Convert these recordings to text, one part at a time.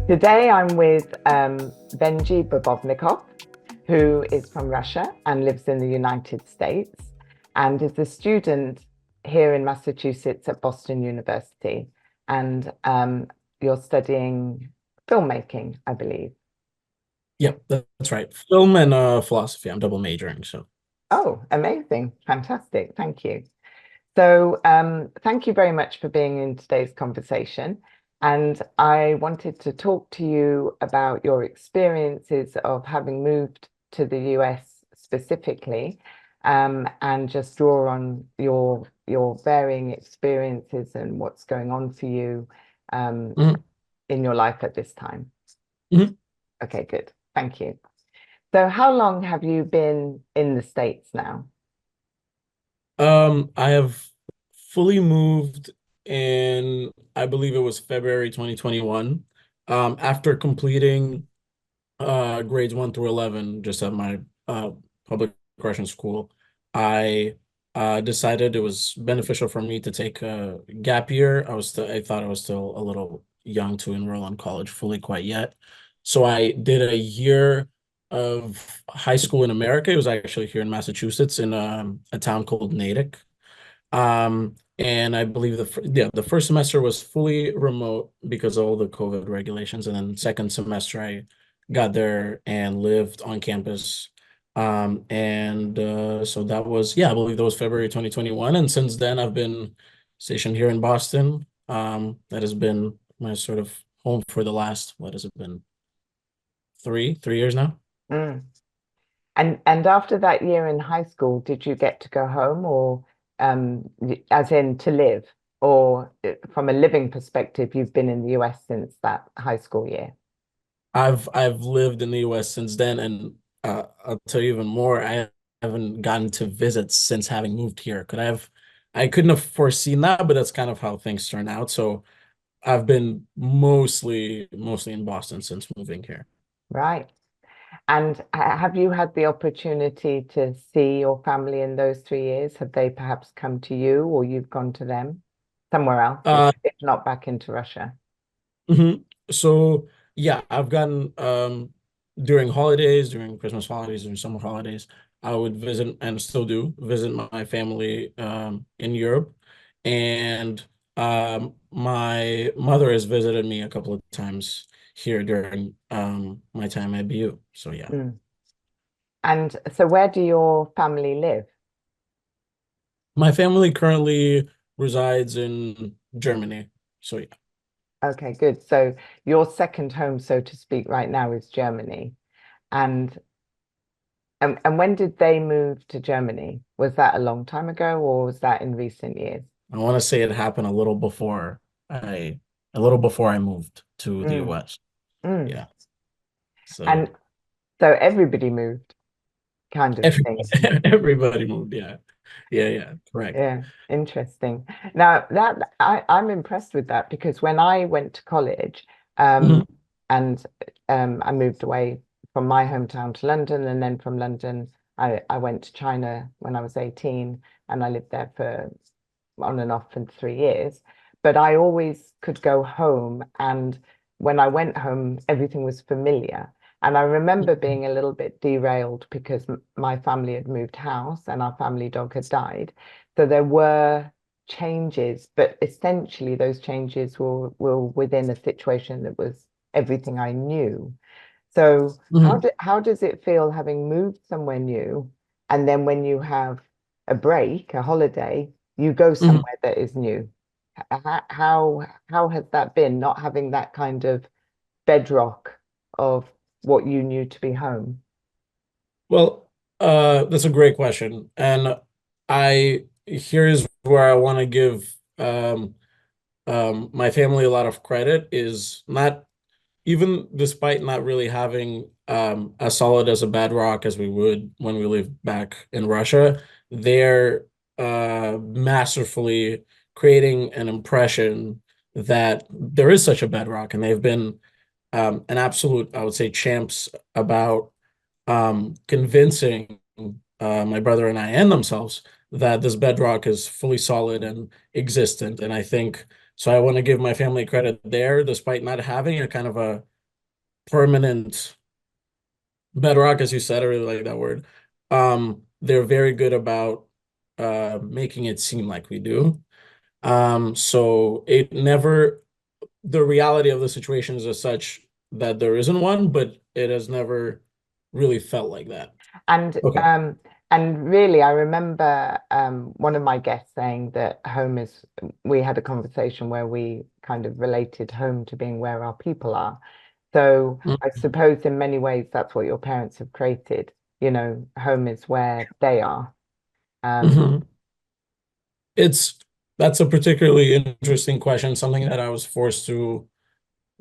Today I'm with Venji Bobovnikov, who is from Russia and lives in the United States and is a student here in Massachusetts at Boston University. And you're studying filmmaking, I believe. Yep, that's right. Film and philosophy. I'm double majoring, so. Oh, amazing. Fantastic. Thank you. So, thank you very much for being in today's conversation. And I wanted to talk to you about your experiences of having moved to the US specifically, and just draw on your varying experiences and what's going on for you Mhm, in your life at this time. mhm. Okay, good. Thank you. So, how long have you been in the States now? I have fully moved in, I believe it was February 2021. After completing grades 1 through 11, just at my public correction school, I decided it was beneficial for me to take a gap year. I thought I was still a little young to enroll in college fully quite yet. So I did a year of high school in America. It was actually here in Massachusetts in a town called Natick. And I believe the first semester was fully remote because of all the COVID regulations, and then second semester I got there and lived on campus. And so that was, yeah, I believe that was February 2021, and since then I've been stationed here in Boston. That has been my sort of home for the last, what has it been, three years now. Mm. And after that year in high school, did you get to go home or as in to live? Or from a living perspective, you've been in the US since that high school year? I've lived in the US since then, and I'll tell you even more. I haven't gotten to visit since having moved here. I couldn't have foreseen that, but that's kind of how things turn out. So I've been mostly in Boston since moving here. Right. And have you had the opportunity to see your family in those 3 years? Have they perhaps come to you or you've gone to them somewhere else, Uh, if not back into Russia? mhm. So yeah, I've gotten during holidays, during Christmas holidays, during summer holidays, I would visit and still do visit my family in Europe. And my mother has visited me a couple of times here during my time at BU. So yeah. Mm. And so where do your family live? My family currently resides in Germany. So yeah. Okay, good. So your second home, so to speak, right now is Germany. And and when did they move to Germany? Was that a long time ago or was that in recent years? I want to say it happened a little before I moved to the Mm, US. mm. Yeah. So And so everybody moved, kind of thing. everybody moved. Yeah. Yeah. Yeah. Correct. Yeah, interesting. Now that I'm impressed with that because when I went to college, um, Mhm. and I moved away from my hometown to London, and then from London I went to China when I was 18, and I lived there for on and off for 3 years. But I always could go home, and when I went home, everything was familiar. And I remember being a little bit derailed because my family had moved house and our family dog had died. So there were changes, but essentially those changes were within a situation that was everything I knew. So Mhm. how does it feel having moved somewhere new, and then when you have a break, a holiday, you go Mhm. somewhere that is new? How has that been, not having that kind of bedrock of what you knew to be home? Well, that's a great question. And here's where I want to give my family a lot of credit is not even despite not really having as solid as a bedrock as we would when we lived back in Russia, they're masterfully creating an impression that there is such a bedrock, and they've been an absolute, I would say, champs about convincing my brother and I and themselves that this bedrock is fully solid and existent. And I think so. I want to give my family credit there, despite not having a kind of permanent bedrock, as you said. I really like that word. They're very good about making it seem like we do. So it never, the reality of the situation is as such that there isn't one, but it has never really felt like that. And Okay. um, and really, I remember one of my guests saying that home is. We had a conversation where we kind of related home to being where our people are. So I suppose in many ways that's what your parents have created. Home is where they are. Um, Mhm. It's that's a particularly interesting question. Something that I was forced to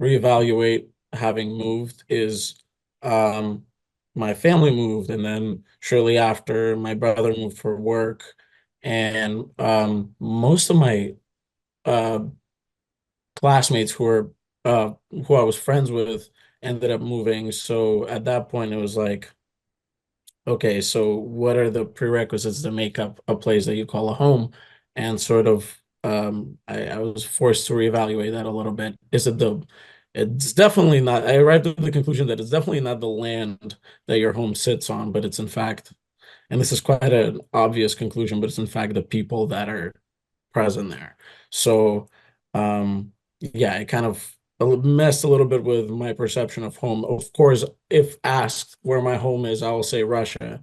reevaluate having moved is um my family moved, and then shortly after my brother moved for work, and most of my uh classmates who I was friends with ended up moving. So at that point it was like, okay, so what are the prerequisites to make up a place that you call a home? And sort of, I was forced to reevaluate that a little bit. It's definitely not, I arrived at the conclusion that it's definitely not the land that your home sits on, but it's in fact, and this is quite an obvious conclusion, but it's in fact the people that are present there. So, yeah, it kind of messed a little bit with my perception of home. Of course, if asked where my home is, I will say Russia.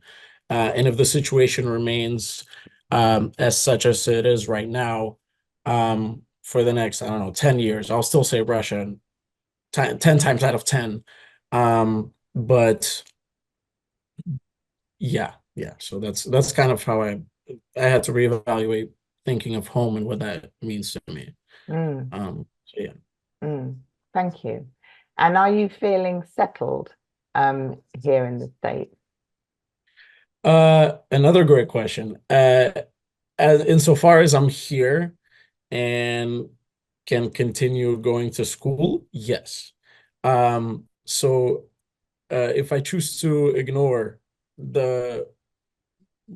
And if the situation remains as such as it is right now, for the next, I don't know, 10 years, I'll still say Russia 10 times out of 10. But yeah, yeah. So that's kind of how I had to reevaluate thinking of home and what that means to me. mm, So yeah. mm, thank you. And are you feeling settled here in the States? Another great question. As insofar as I'm here and can continue going to school, yes. So if I choose to ignore the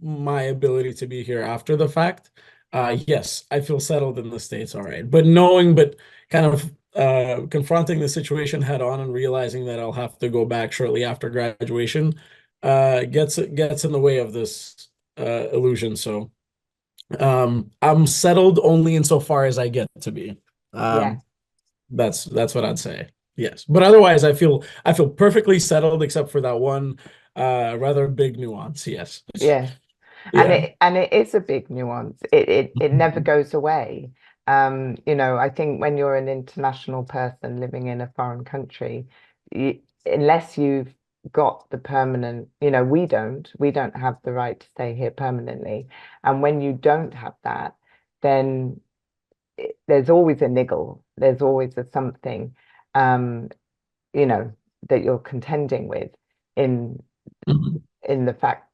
my ability to be here after the fact, yes, I feel settled in the States, all right. But kind of confronting the situation head on and realizing that I'll have to go back shortly after graduation gets in the way of this illusion. So I'm settled only insofar as I get to be. Yeah, Um, that's what I'd say. Yes. But otherwise I feel perfectly settled except for that one rather big nuance. Yes. yeah. And Yeah. it is a big nuance. It never goes away. I think when you're an international person living in a foreign country, unless you've got the permanent, we don't have the right to stay here permanently. And when you don't have that, then there's always a niggle. There's always a something, um, you know, that you're contending with in Mhm. in the fact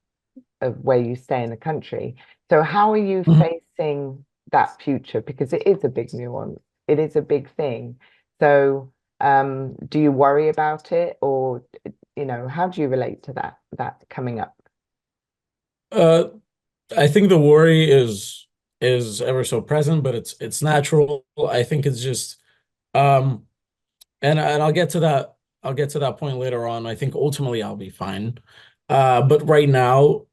of where you stay in the country. So how are you Mhm. facing that future? Because it is a big nuance. It is a big thing. So do you worry about it, or how do you relate to that coming up? Uh, I think the worry is ever so present, but it's natural. I think it's just um and I'll get to that point later on. I think ultimately I'll be fine. But right now,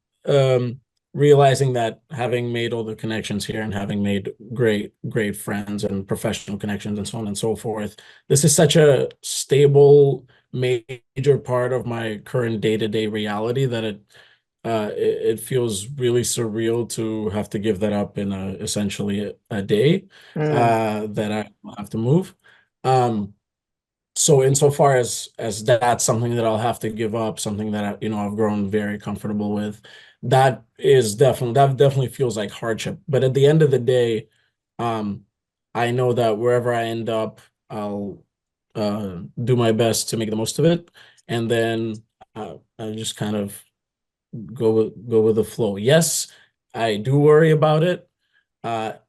realizing that having made all the connections here and having made great friends and professional connections and so on and so forth, this is such a stable major part of my current day-to-day reality that it feels really surreal to have to give that up in essentially a day Mm, that I have to move. So insofar as that's something that I'll have to give up, something that I've grown very comfortable with, that definitely feels like hardship. But at the end of the day, um, I know that wherever I end up, I'll do my best to make the most of it, and then I just kind of go with the flow. Yes, I do worry about it,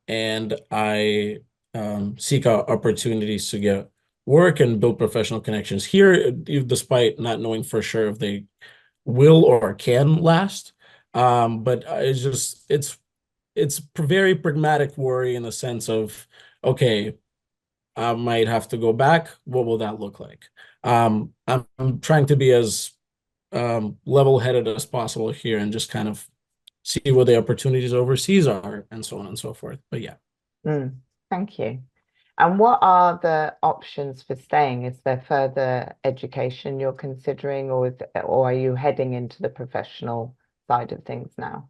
and I seek out opportunities to get work and build professional connections here, despite not knowing for sure if they will or can last. But it's very pragmatic worry in the sense of, okay, I might have to go back. What will that look like? I'm trying to be as level-headed as possible here and just kind of see what the opportunities overseas are and so on and so forth. But yeah. Mm, thank you. And what are the options for staying? Is there further education you're considering, or are you heading into the professional side of things now?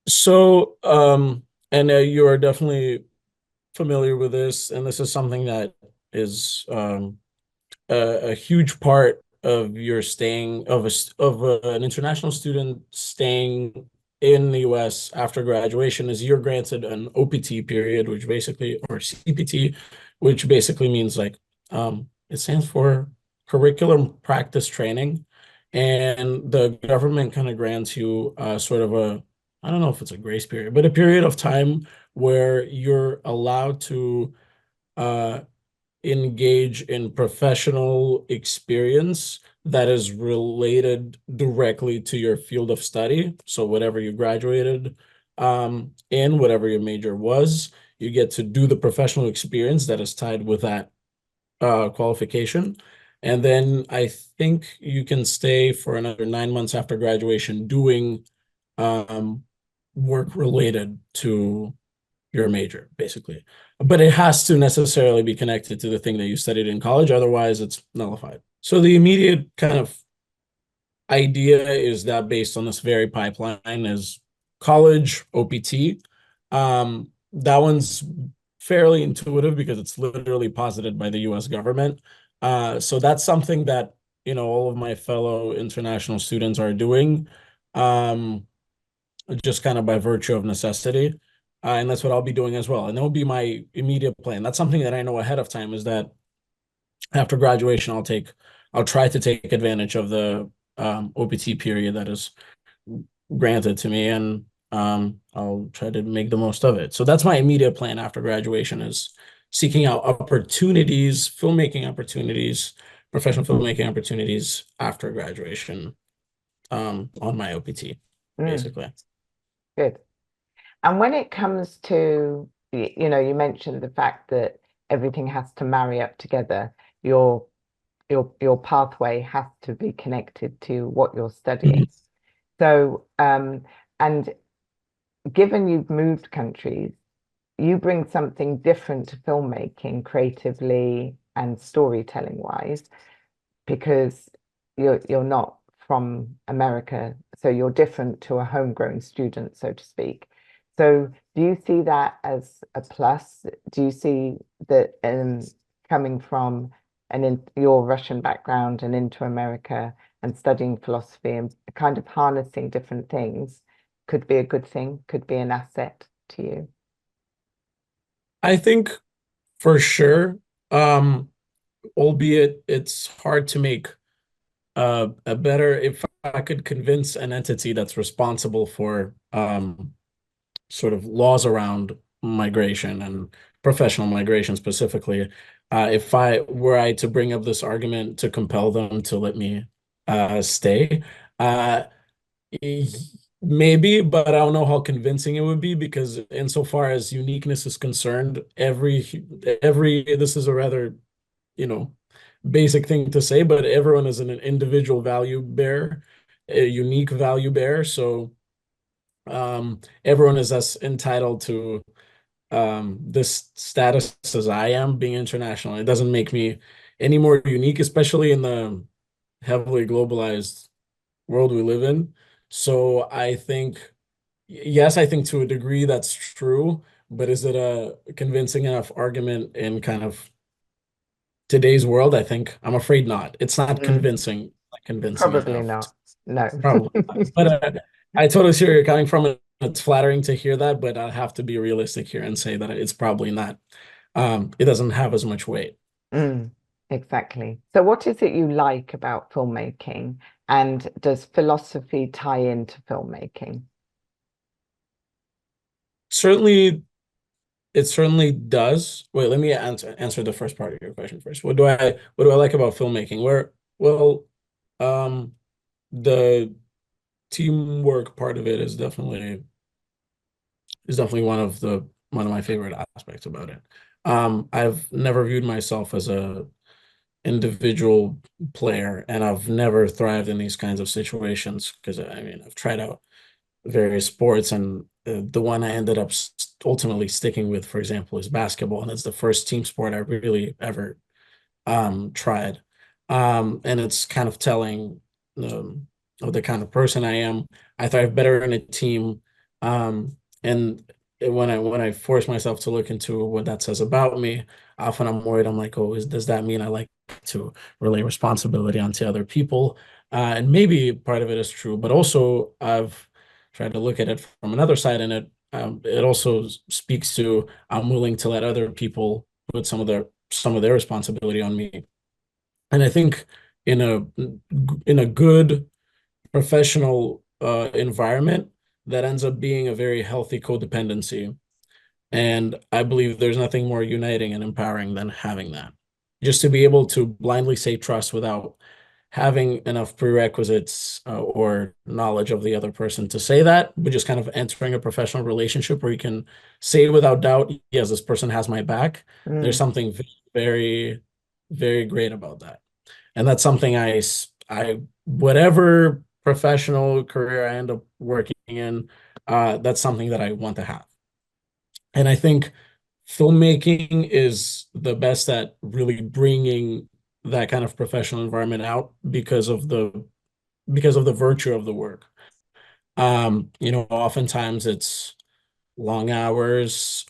So, and you are definitely familiar with this, and this is something that is a huge part of your staying an international student staying in the US after graduation is you're granted an OPT period, which basically, or CPT, which basically means like it stands for curriculum practice training. And the government kind of grants you sort of I don't know if it's a grace period, but a period of time where you're allowed to uh, engage in professional experience that is related directly to your field of study. So whatever you graduated in, whatever your major was, you get to do the professional experience that is tied with that qualification. And then I think you can stay for another 9 months after graduation doing um, work related to your major, basically. But it has to necessarily be connected to the thing that you studied in college, otherwise it's nullified. So the immediate kind of idea is that based on this very pipeline is college OPT. That one's fairly intuitive because it's literally posited by the US government. So that's something that, all of my fellow international students are doing. Just kind of by virtue of necessity. And that's what I'll be doing as well. And that will be my immediate plan. That's something that I know ahead of time is that after graduation, I'll try to take advantage of the OPT period that is granted to me, and I'll try to make the most of it. So that's my immediate plan after graduation is seeking out opportunities, filmmaking opportunities, professional filmmaking opportunities after graduation on my OPT, Mm, basically. good. And when it comes to, you mentioned the fact that everything has to marry up together. Your your pathway has to be connected to what you're Mhm. studying. So, and given you've moved countries, you bring something different to filmmaking creatively and storytelling wise, because you're not from America, so you're different to a homegrown student, so to speak. So do you see that as a plus? Do you see that coming from your Russian background and into America and studying philosophy and kind of harnessing different things could be a good thing, could be an asset to you? I think for sure, um, albeit it's hard to make a better if I could convince an entity that's responsible for sort of laws around migration and professional migration specifically, if I were I to bring up this argument to compel them to let me stay, uh, maybe, but I don't know how convincing it would be because insofar as uniqueness is concerned, every this is a rather, you know, basic thing to say, but everyone is an individual value bearer, a unique value bearer. So everyone is as entitled to this status as I am being international. It doesn't make me any more unique, especially in the heavily globalized world we live in. So I think, yes, I think to a degree that's true, but is it a convincing enough argument in kind of today's world? I think I'm afraid not. It's not Mm, convincing probably enough. not. No. Probably not. But I totally see where you're coming from. It's flattering to hear that, but I have to be realistic here and say that it's probably not. It doesn't have as much weight. Mm, exactly. So, what is it you like about filmmaking, and does philosophy tie into filmmaking? Certainly, it certainly does. Wait, let me answer the first part of your question first. What do I like about filmmaking? Well, um, the teamwork part of it is definitely one of my favorite aspects about it. I've never viewed myself as a individual player, and I've never thrived in these kinds of situations because I mean, I've tried out various sports, and the one I ended up ultimately sticking with, for example, is basketball, and it's the first team sport I really ever tried. And it's kind of telling um, of the kind of person I am. I thrive better in a team. And when I force myself to look into what that says about me, often I'm worried. I'm like, oh, does that mean I like to relay responsibility onto other people? And maybe part of it is true, but also I've tried to look at it from another side, and it also speaks to I'm willing to let other people put some of their responsibility on me. And I think in a in a good professional environment, that ends up being a very healthy codependency. And I believe there's nothing more uniting and empowering than having that. Just to be able to blindly say trust without having enough prerequisites or knowledge of the other person to say that, but just kind of entering a professional relationship where you can say without doubt, yes, this person has my back. There's Mm, something very, very great about that. And that's something whatever professional career I end up working in, that's something that I want to have. And I think filmmaking is the best at really bringing that kind of professional environment out because of the virtue of the work. Oftentimes it's long hours.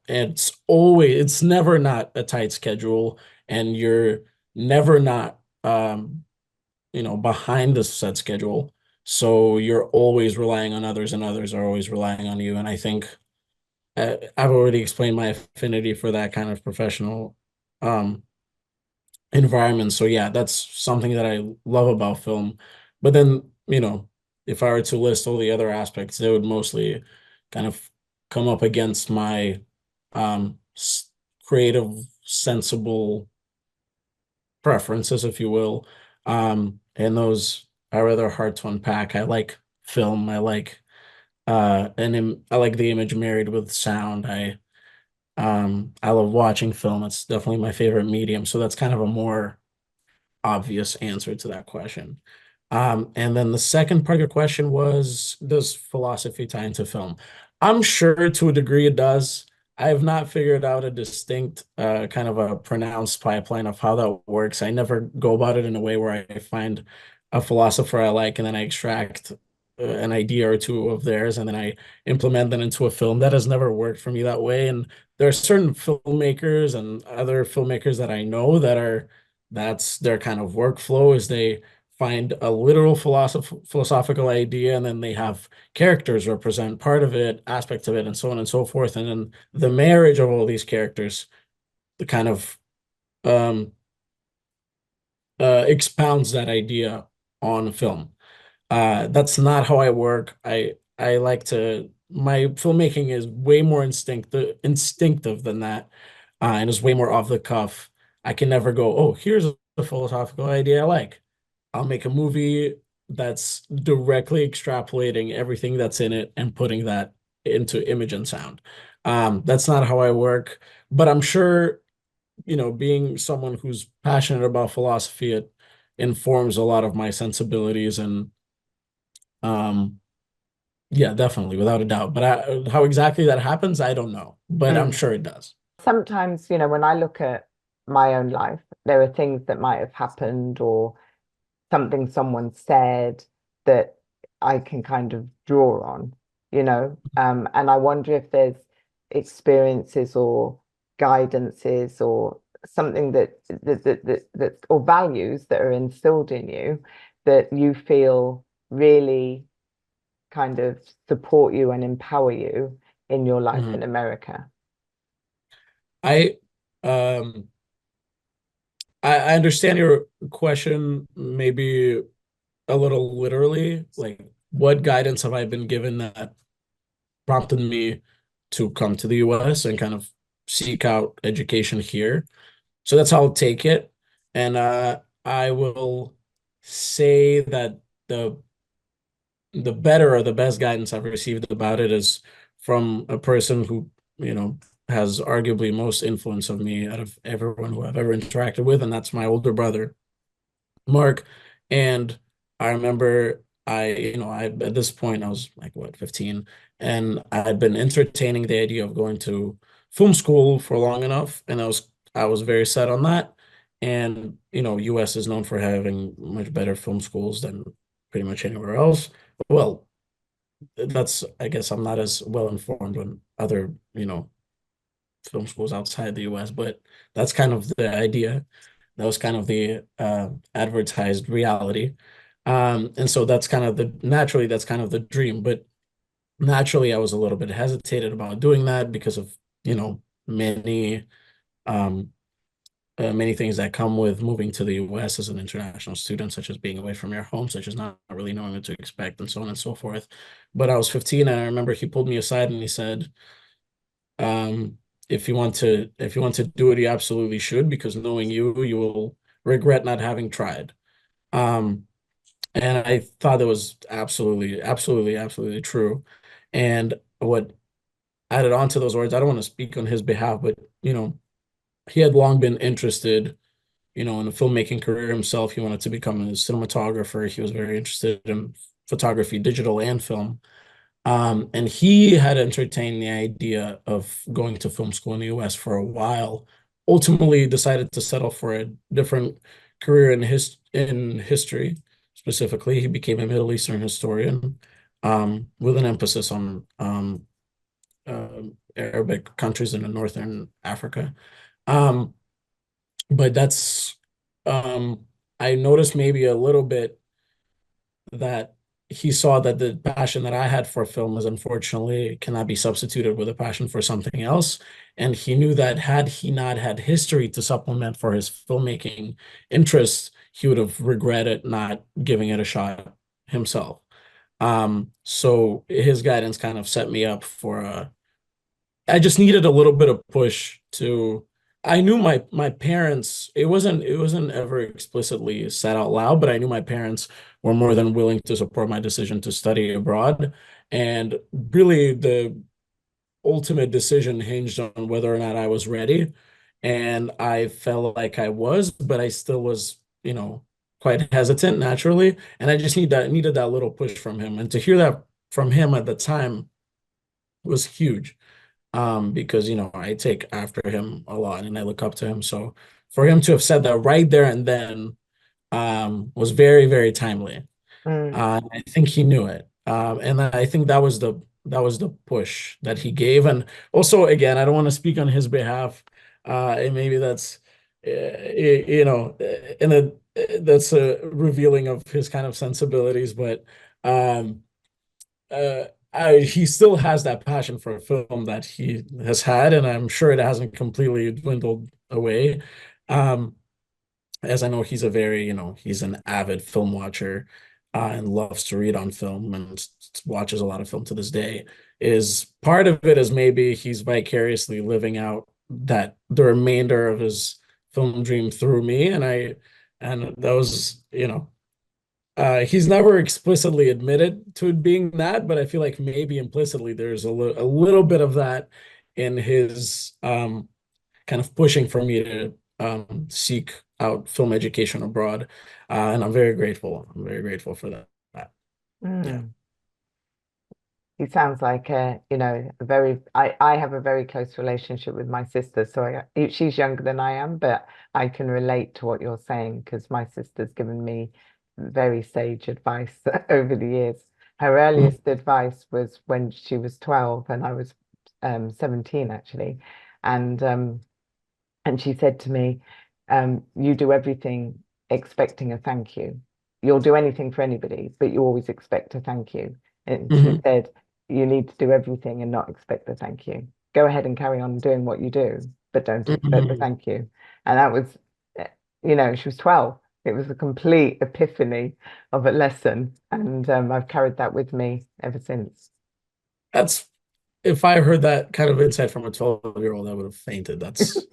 It's never not a tight schedule, and you're never not behind the set schedule. So you're always relying on others, and others are always relying on you. And I think I've already explained my affinity for that kind of professional um, environment. So yeah, that's something that I love about film. But then, if I were to list all the other aspects, they would mostly kind of come up against my creative, sensible preferences, if you will. And those are rather hard to unpack. I like film. I like the image married with sound. I love watching film. It's definitely my favorite medium. So that's kind of a more obvious answer to that question. And then the second part of your question was, does philosophy tie into film? I'm sure to a degree it does. I have not figured out a distinct, kind of a pronounced pipeline of how that works. I never go about it in a way where I find a philosopher I like and then I extract an idea or two of theirs and then I implement that into a film. That has never worked for me that way. And there are certain filmmakers and other filmmakers that I know that's their kind of workflow is they find a literal philosophical idea and then they have characters represent part of it, aspects of it, and so on and so forth. And then the marriage of all these characters, the kind of um, expounds that idea on film. That's not how I work. I like to my filmmaking is way more instinctive than that, and is way more off the cuff. I can never go, oh, here's a philosophical idea I like. I'll make a movie that's directly extrapolating everything that's in it and putting that into image and sound. That's not how I work, but I'm sure, being someone who's passionate about philosophy, it informs a lot of my sensibilities and um yeah, definitely, without a doubt. But how exactly that happens, I don't know, but I'm mm. sure it does. Sometimes, when I look at my own life, there are things that might have happened or something someone said that I can kind of draw on. And I wonder if there's experiences or guidances or something that or values that are instilled in you that you feel really kind of support you and empower you in your life in Mhm. America. I um I understand your question maybe a little literally, like what guidance have I been given that prompted me to come to the US and kind of seek out education here. So that's how I'll take it. And I will say that the better or the best guidance I've received about it is from a person who, you know, has arguably most influence of me out of everyone who I've ever interacted with, and that's my older brother, Mark. And I remember I at this point I was like what, 15, and I had been entertaining the idea of going to film school for long enough, and I was very set on that. And US is known for having much better film schools than pretty much anywhere else. Well, that's I guess I'm not as well informed on other, film schools outside the US, but that's kind of the idea. That was kind of the advertised reality. And so that's kind of the dream. But naturally, I was a little bit hesitated about doing that because of, many um, many things that come with moving to the US as an international student, such as being away from your home, such as not really knowing what to expect, and so on and so forth. But I was 15, and I remember he pulled me aside and he said, um, if you want to do it, you absolutely should, because knowing you, you will regret not having tried. Um, and I thought that was absolutely, absolutely, absolutely true. And what added on to those words, I don't want to speak on his behalf, but he had long been interested, in a filmmaking career himself. He wanted to become a cinematographer. He was very interested in photography, digital and film. And he had entertained the idea of going to film school in the US for a while. Ultimately, decided to settle for a different career in history. Specifically, he became a Middle Eastern historian, with an emphasis on Arabic countries in the Northern Africa. Um, but that's I noticed maybe a little bit that he saw that the passion that I had for film is unfortunately cannot be substituted with a passion for something else. And he knew that had he not had history to supplement for his filmmaking interests, he would have regretted not giving it a shot himself. So his guidance kind of set me up for I just needed a little bit of push to. I knew my parents, it wasn't ever explicitly said out loud, but I knew my parents were more than willing to support my decision to study abroad. And really the ultimate decision hinged on whether or not I was ready. And I felt like I was, but I still was, quite hesitant naturally. And I just needed that little push from him. And to hear that from him at the time was huge, because I take after him a lot and I look up to him. So for him to have said that right there and then, was very, very timely. Mm, I think he knew it, and I think that was the push that he gave. And also, again, I don't want to speak on his behalf, and maybe that's and that's a revealing of his kind of sensibilities, but um, uh, he still has that passion for a film that he has had, and I'm sure it hasn't completely dwindled away. Um, as I know he's an avid film watcher, and loves to read on film and watches a lot of film to this day. Is part of it is maybe he's vicariously living out that the remainder of his film dream through me, and those, he's never explicitly admitted to it being that, but I feel like maybe implicitly there's a little bit of that in his kind of pushing for me to seek out film education abroad. And I'm very grateful. I'm very grateful for that. Yeah. mm. He sounds like a very I have a very close relationship with my sister. So she's younger than I am, but I can relate to what you're saying because my sister's given me very sage advice over the years. Her Mhm. earliest advice was when she was 12 and I was 17 actually. And she said to me, you do everything expecting a thank you. You'll do anything for anybody, but you always expect a thank you. And she Mhm. said, you need to do everything and not expect the thank you. Go ahead and carry on doing what you do, but don't expect the Mhm. thank you. And that was, eh, she was 12. It was a complete epiphany of a lesson. And I've carried that with me ever since. That's If I heard that kind of insight from a 12-year-old, I would have fainted. That's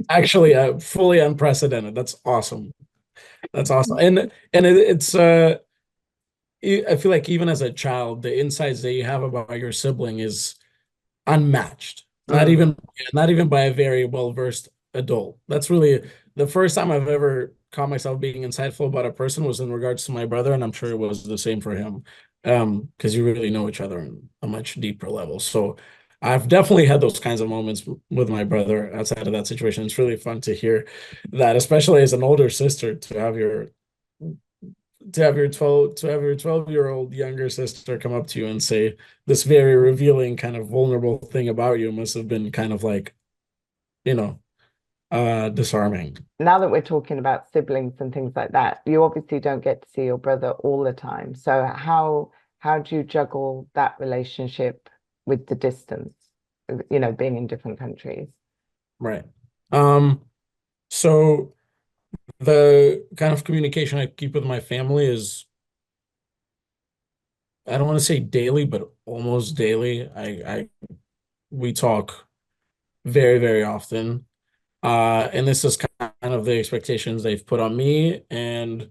actually fully unprecedented. That's awesome. That's awesome. And it's I feel like even as a child, the insights that you have about your sibling is unmatched. Not Mm. even not even by a very well-versed adult. That's really the first time I've ever caught myself being insightful about a person was in regards to my brother, and I'm sure it was the same for him. Because you really know each other on a much deeper level. So I've definitely had those kinds of moments with my brother outside of that situation. It's really fun to hear that, especially as an older sister, to have your 12-year-old younger sister come up to you and say this very revealing kind of vulnerable thing about you must have been kind of like, you know, disarming. Now that we're talking about siblings and things like that, you obviously don't get to see your brother all the time. So how do you juggle that relationship with the distance, being in different countries? Right. Um, so the kind of communication I keep with my family is, I don't want to say daily, but almost daily. We talk very, very often. And this is kind of the expectations they've put on me, and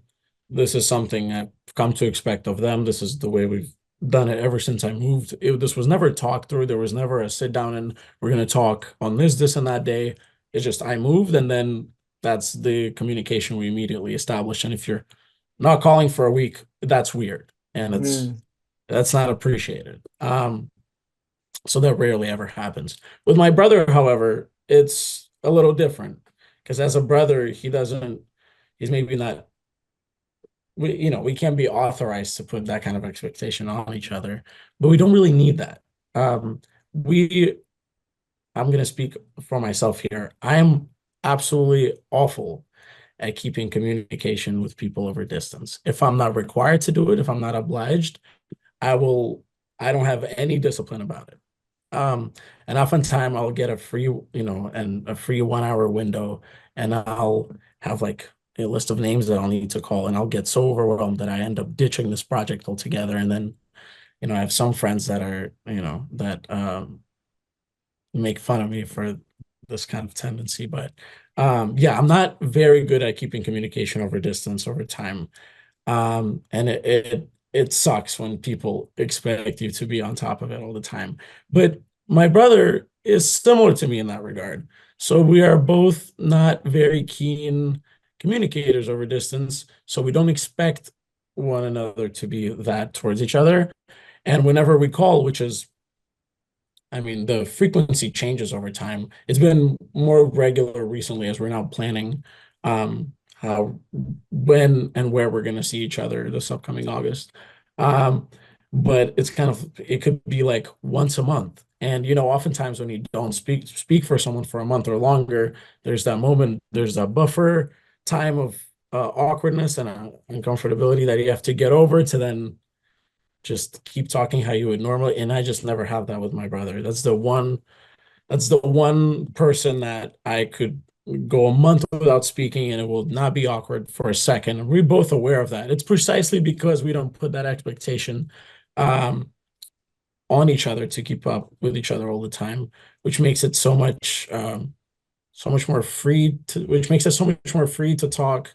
this is something I've come to expect of them. This is the way we've done it ever since I moved. This was never talked through. There was never a sit down and we're going to talk on this, and that day. It's just I moved, and then that's the communication we immediately established. And if you're not calling for a week, that's weird, and Mm, that's not appreciated. So that rarely ever happens. With my brother, however, it's a little different because as a brother, he's maybe not, we can't be authorized to put that kind of expectation on each other, but we don't really need that. Um, we, I'm going to speak for myself here. I am absolutely awful at keeping communication with people over distance. If I'm not required to do it, if I'm not obliged, I will, I don't have any discipline about it. Um, and oftentimes I'll get a free, and a free 1 hour window, and I'll have like a list of names that I'll need to call, and I'll get so overwhelmed that I end up ditching this project altogether. And then, I have some friends that are, that make fun of me for this kind of tendency. But yeah, I'm not very good at keeping communication over distance over time. And it sucks when people expect you to be on top of it all the time. But my brother is similar to me in that regard. So we are both not very keen communicators over distance. So we don't expect one another to be that towards each other. And whenever we call, which is, I mean, the frequency changes over time. It's been more regular recently as we're now planning how, when, and where we're going to see each other this upcoming August. Um, but it could be like once a month. And oftentimes when you don't speak for someone for a month or longer, there's that buffer time of awkwardness and uncomfortability that you have to get over to then just keep talking how you would normally. And I just never have that with my brother. That's the one person that I could go a month without speaking and it will not be awkward for a second. And we're both aware of that. It's precisely because we don't put that expectation um, on each other to keep up with each other all the time, which makes it so much more free to, which makes it so much more free to talk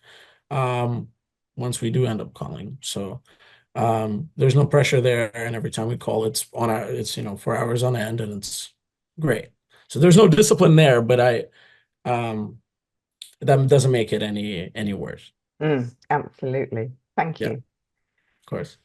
um, once we do end up calling. So there's no pressure there, and every time we call, it's 4 hours on end, and it's great. So there's no discipline there, but um, that doesn't make it any worse. absolutely. Thank Yeah, you. of course.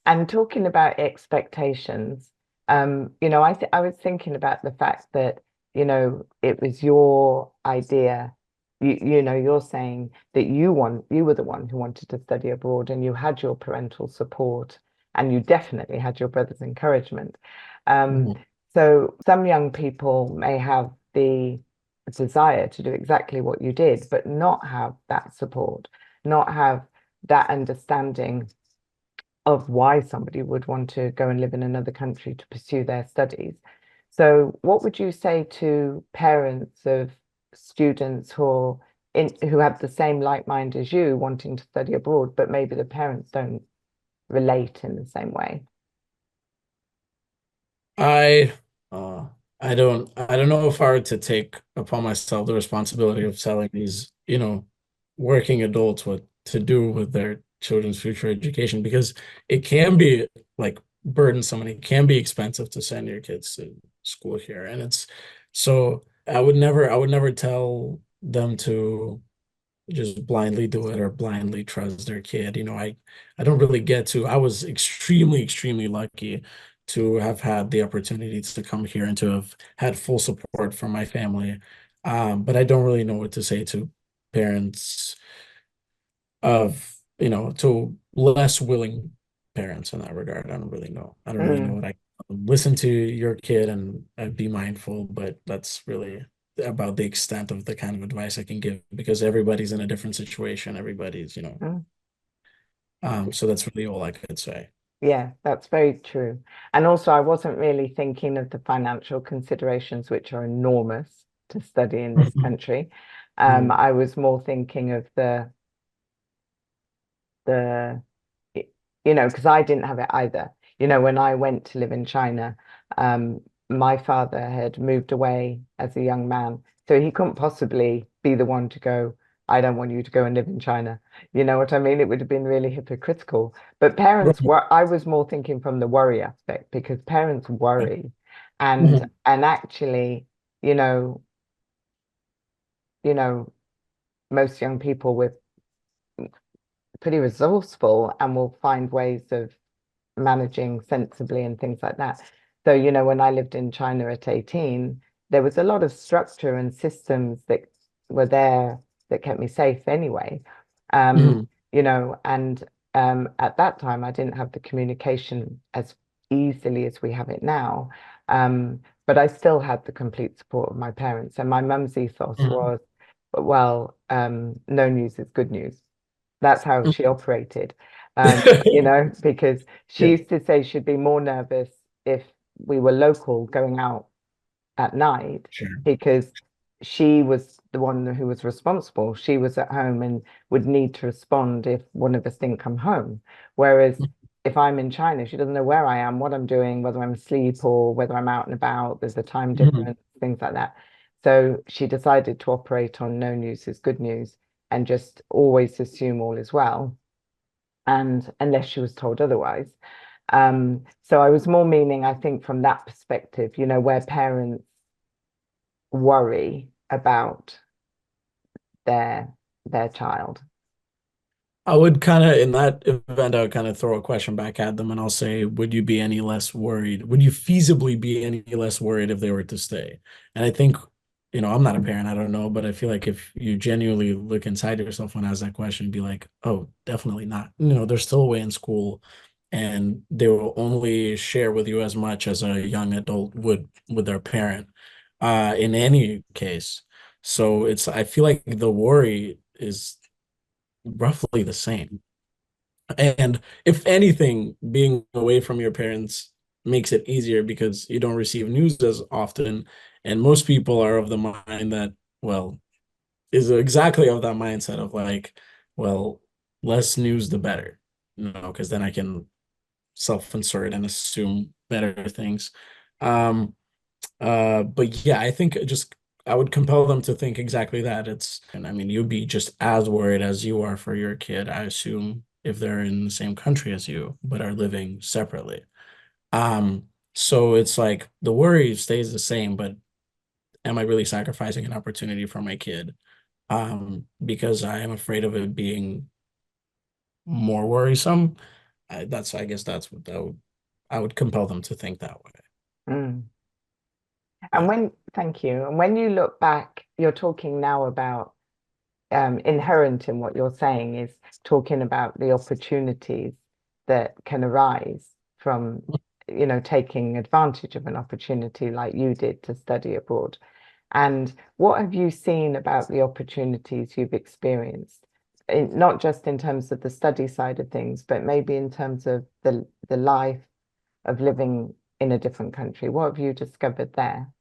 And talking about expectations, I was thinking about the fact that, it was your idea. You're saying that you were the one who wanted to study abroad and you had your parental support and you definitely had your brother's encouragement. Um, Mhm. so some young people may have the desire to do exactly what you did, but not have that support, not have that understanding of why somebody would want to go and live in another country to pursue their studies. So, what would you say to parents of students who have the same like mind as you, wanting to study abroad, but maybe the parents don't relate in the same way? I uh I don't know if I were to take upon myself the responsibility of telling these, working adults what to do with their children's future education because it can be like burdensome and it can be expensive to send your kids to school here. And So I would never tell them to just blindly do it or blindly trust their kid. I don't really get to. I was extremely lucky to have had the opportunity to come here and to have had full support from my family. But I don't really know what to say to parents of, to less willing parents in that regard. I don't really know. I don't really know Mm, what I listen to your kid and be mindful, but that's really about the extent of the kind of advice I can give because everybody's in a different situation. Everybody's, mm. so that's really all I could say. Yeah, that's very true. And also, I wasn't really thinking of the financial considerations, which are enormous to study in this country. Mhm. I was more thinking of the y- because I didn't have it either. When I went to live in China, um, my father had moved away as a young man, so he couldn't possibly be the one to go, I don't want you to go and live in China. You know what I mean? It would have been really hypocritical. But parents Right. were, I was more thinking from the worry aspect because parents worry and Mhm. and actually, you know, you know, most young people were pretty resourceful and will find ways of managing sensibly and things like that. So, when I lived in China at 18, there was a lot of structure and systems that were there that kept me safe anyway. Um, Mhm. and at that time, I didn't have the communication as easily as we have it now. But I still had the complete support of my parents. And my mum's ethos Mhm. was, well, no news is good news. That's how she operated. Because she Yeah, used to say she'd be more nervous if we were local going out at night sure. because she was the one who was responsible. She was at home and would need to respond if one of us didn't come home. Whereas if I'm in China, she doesn't know where I am, what I'm doing, whether I'm asleep or whether I'm out and about. There's a time Mhm. difference, things like that. So she decided to operate on no news is good news and just always assume all is well, and unless she was told otherwise. So I was more meaning, I think, from that perspective, where parents worry about their their child. I would kind of, in that event, I would kind of throw a question back at them and I'll say, would you be any less worried? Would you feasibly be any less worried if they were to stay? And I think, I'm not a parent, I don't know, but I feel like if you genuinely look inside yourself and ask that question, be like, oh, definitely not. They're still away in school and they will only share with you as much as a young adult would with their parent, in any case. So I feel like the worry is roughly the same. And if anything, being away from your parents makes it easier because you don't receive news as often. And most people are of the mind that, well, is exactly of that mindset of like, well, less news, the better, because then I can self-insert and assume better things. Um, but yeah, I think just I would compel them to think exactly that. And I mean, you'd be just as worried as you are for your kid, I assume, if they're in the same country as you, but are living separately. Um, so it's like the worry stays the same, but am I really sacrificing an opportunity for my kid? Because I am afraid of it being more worrisome. I guess that's what I would compel them to think that way. Mm. And Yeah. thank you. And when you look back, you're talking now about inherent in what you're saying is talking about the opportunities that can arise from, taking advantage of an opportunity like you did to study abroad. And what have you seen about the opportunities you've experienced? Not just in terms of the study side of things, but maybe in terms of the life of living in a different country. What have you discovered there?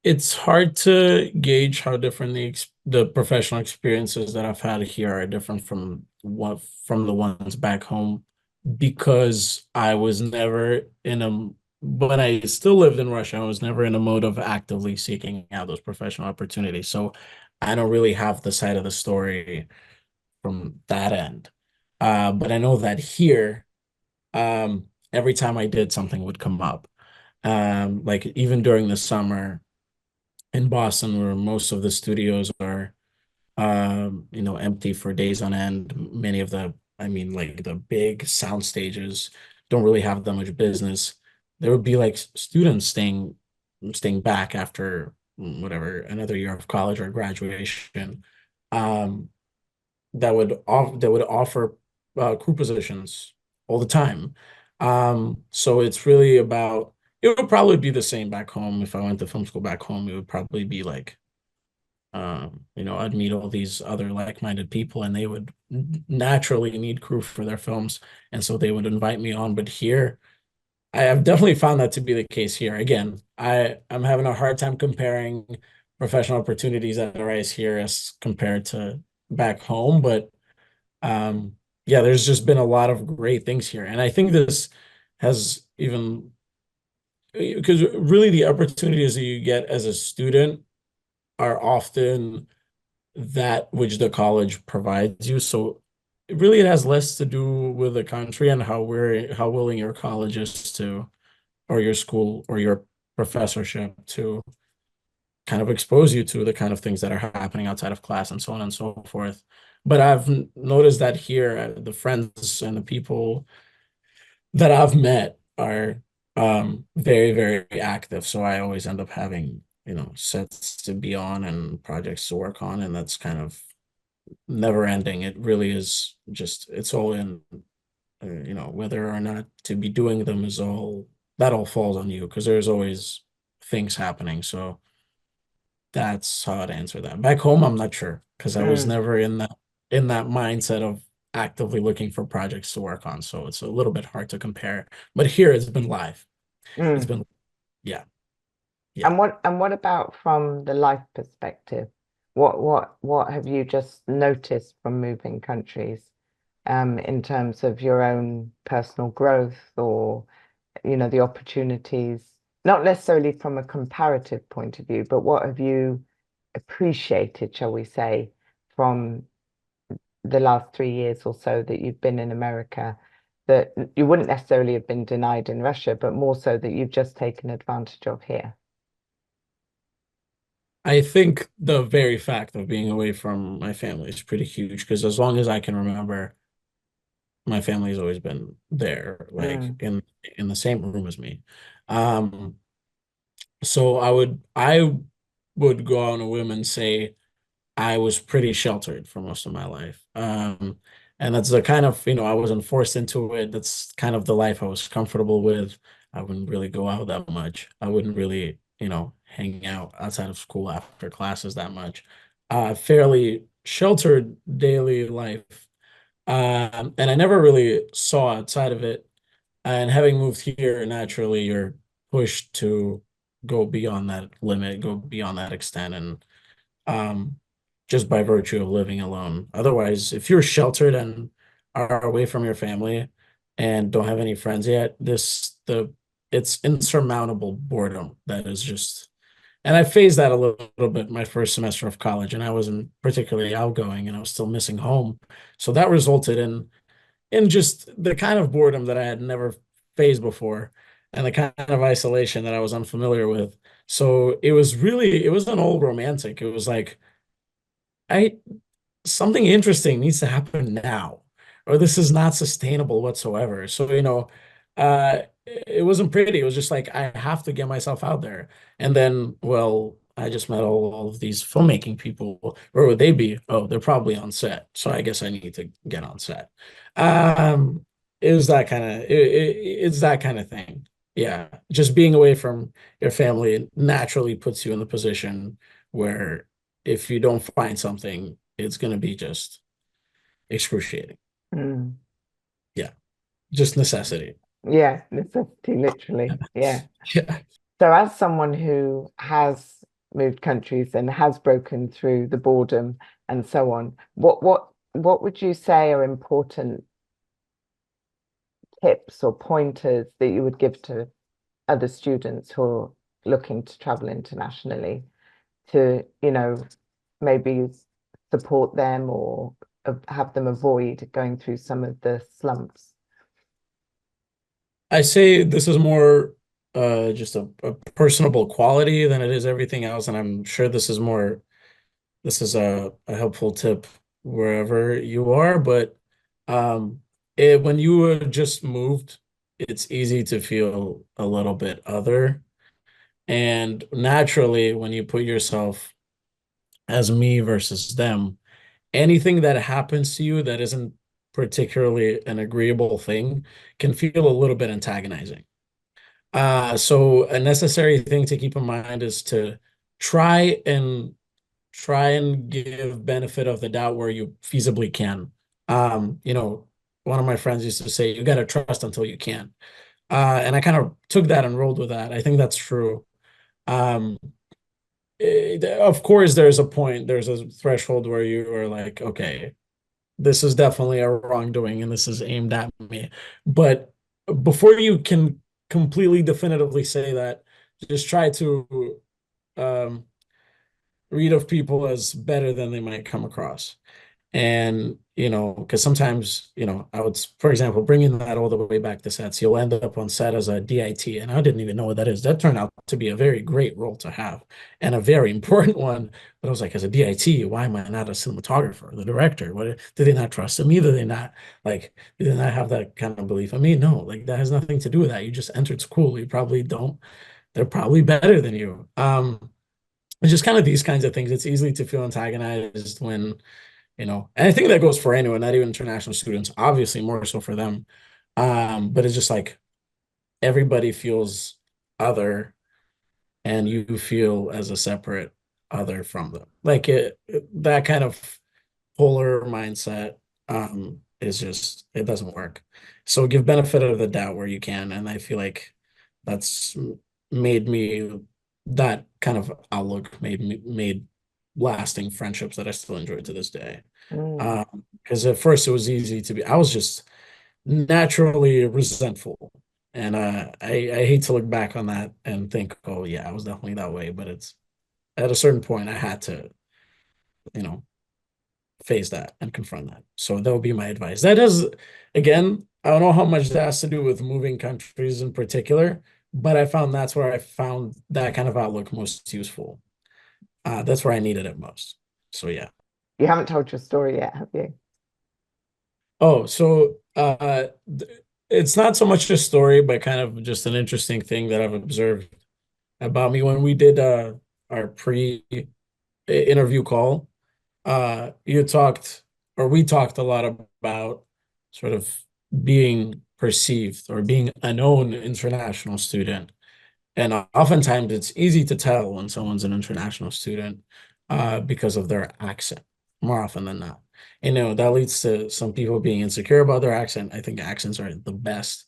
It's hard to gauge how different the professional experiences that I've had here are different from the ones back home because I was never in a when I still lived in Russia, I was never in a mode of actively seeking out those professional opportunities. So I don't really have the side of the story from that end. But I know that here, every time I did, something would come up. Like even during the summer in Boston, where most of the studios are empty for days on end. Many of the, I mean, like the big sound stages don't really have that much business. There would be like students staying back after whatever another year of college or graduation, um, that would offer crew positions all the time. So it's really about. It would probably be the same back home if I went to film school back home. It would probably be like I'd meet all these other like-minded people and they would naturally need crew for their films. And so they would invite me on. But here, I have definitely found that to be the case here. Again, I'm having a hard time comparing professional opportunities that arise here as compared to back home. But yeah, there's just been a lot of great things here. And I think this has even because really the opportunities that you get as a student are often that which the college provides you. So it has less to do with the country and how willing your college is to, or your school or your professorship to kind of expose you to the kind of things that are happening outside of class and so on and so forth. But I've noticed that here, the friends and the people that I've met are very, very active. So I always end up having, sets to be on and projects to work on, and that's kind of never ending. It really is just it's all in whether or not to be doing them is all that all falls on you because there's always things happening. So that's how I'd answer that. Back home, I'm not sure because I was Mm, never in that mindset of actively looking for projects to work on. So it's a little bit hard to compare. But here it's been live. It's mm. been yeah, yeah. And what about from the life perspective? What have you just noticed from moving countries, in terms of your own personal growth or, the opportunities, not necessarily from a comparative point of view, but what have you appreciated, shall we say, from the last 3 years or so that you've been in America that you wouldn't necessarily have been denied in Russia, but more so that you've just taken advantage of here? I think the very fact of being away from my family is pretty huge because as long as I can remember, my family's always been there, like Mm, in the same room as me. Um, so I would go on a whim and say I was pretty sheltered for most of my life. And that's the kind of, I wasn't forced into it. That's kind of the life I was comfortable with. I wouldn't really go out that much. I wouldn't really, hang out outside of school after classes that much. Fairly sheltered daily life. And I never really saw outside of it. And having moved here, naturally, you're pushed to go beyond that limit, go beyond that extent, and um, just by virtue of living alone. Otherwise, if you're sheltered and are away from your family and don't have any friends yet, it's insurmountable boredom that is just. And I phased that a little bit my first semester of college, and I wasn't particularly outgoing, and I was still missing home. So that resulted in just the kind of boredom that I had never faced before and the kind of isolation that I was unfamiliar with. So it wasn't all romantic. It was like, I something interesting needs to happen now, or this is not sustainable whatsoever. So, it wasn't pretty. It was just like, I have to get myself out there. And then, well, I just met all of these filmmaking people. Where would they be? Oh, they're probably on set. So I guess I need to get on set. Um, it was that kind of, it's that kind of thing. Yeah. Just being away from your family naturally puts you in the position where if you don't find something, it's going to be just excruciating. mm. Yeah, just necessity. Yeah, necessity, literally. Yeah. Yeah. So, as someone who has moved countries and has broken through the boredom and so on, what would you say are important tips or pointers that you would give to other students who are looking to travel internationally to, maybe support them or have them avoid going through some of the slumps? I say this is more just a personable quality than it is everything else. And I'm sure this is a helpful tip wherever you are, but when you just moved, it's easy to feel a little bit other. And naturally, when you put yourself as me versus them, anything that happens to you that isn't particularly an agreeable thing can feel a little bit antagonizing. So a necessary thing to keep in mind is to try and try and give benefit of the doubt where you feasibly can. You know, one of my friends used to say, you got to trust until you can. And I kind of took that and rolled with that. I think that's true. Um, of course, there's a threshold where you are like, okay, this is definitely a wrongdoing and this is aimed at me. But before you can completely definitively say that, just try to um, read of people as better than they might come across. And, you know, because sometimes, you know, I would, for example, bringing that all the way back to sets, you'll end up on set as a DIT. And I didn't even know what that is. That turned out to be a very great role to have and a very important one. But I was like, as a DIT, why am I not a cinematographer, the director? What did they not trust in me? Did they not did they not have that kind of belief in me? No, like that has nothing to do with that. You just entered school. You probably don't, they're probably better than you. It's just kind of these kinds of things. It's easy to feel antagonized when, you know, and I think that goes for anyone, not even international students, obviously more so for them. But it's just like everybody feels other and you feel as a separate other from them. That kind of polar mindset is just it doesn't work. So give benefit of the doubt where you can. And I feel like that's made me that kind of outlook made lasting friendships that I still enjoy to this day. Mm. Because at first it was easy to be, I was just naturally resentful. And I hate to look back on that and think, oh yeah, I was definitely that way. But it's at a certain point I had to, you know, face that and confront that. So that would be my advice. That is, again, I don't know how much that has to do with moving countries in particular, but I found that's where I found that kind of outlook most useful. That's where I needed it most. So yeah. You haven't told your story yet, have you? Oh, so it's not so much a story, but kind of just an interesting thing that I've observed about me when we did our pre-interview call. You talked, or we talked a lot about sort of being perceived or being a known international student. And oftentimes it's easy to tell when someone's an international student because of their accent, more often than not. You know, that leads to some people being insecure about their accent. I think accents are the best.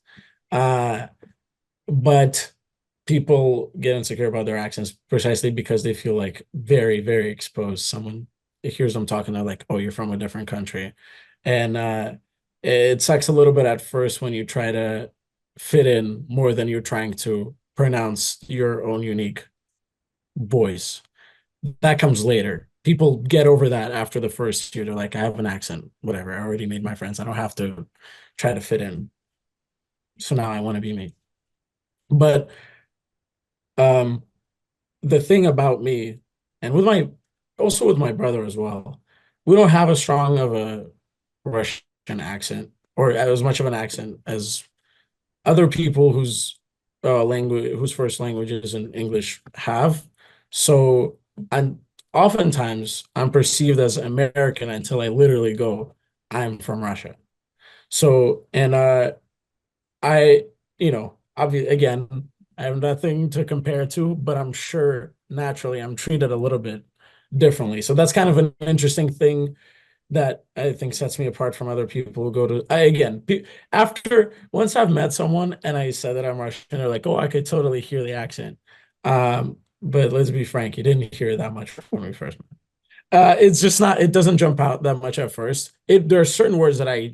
Uh, but people get insecure about their accents precisely because they feel like very, very exposed. Someone hears them talking, they're like, oh, you're from a different country. And it sucks a little bit at first when you try to fit in more than you're trying to pronounce your own unique voice. That comes later. People get over that after the first year. They're like, I have an accent, whatever. I already made my friends. I don't have to try to fit in. So now I want to be me. But um, the thing about me, and with my also with my brother as well, we don't have as strong of a Russian accent or as much of an accent as other people whose first language is in English have. So I'm oftentimes I'm perceived as American until I literally go, I'm from Russia. So and I, you know, obviously, again, I have nothing to compare to, but I'm sure naturally I'm treated a little bit differently. So that's kind of an interesting thing that I think sets me apart from other people who go to, after once I've met someone and I said that I'm Russian, they're like, oh, I could totally hear the accent. But let's be frank, you didn't hear that much when we first met. It's just not, it doesn't jump out that much at first. There are certain words that I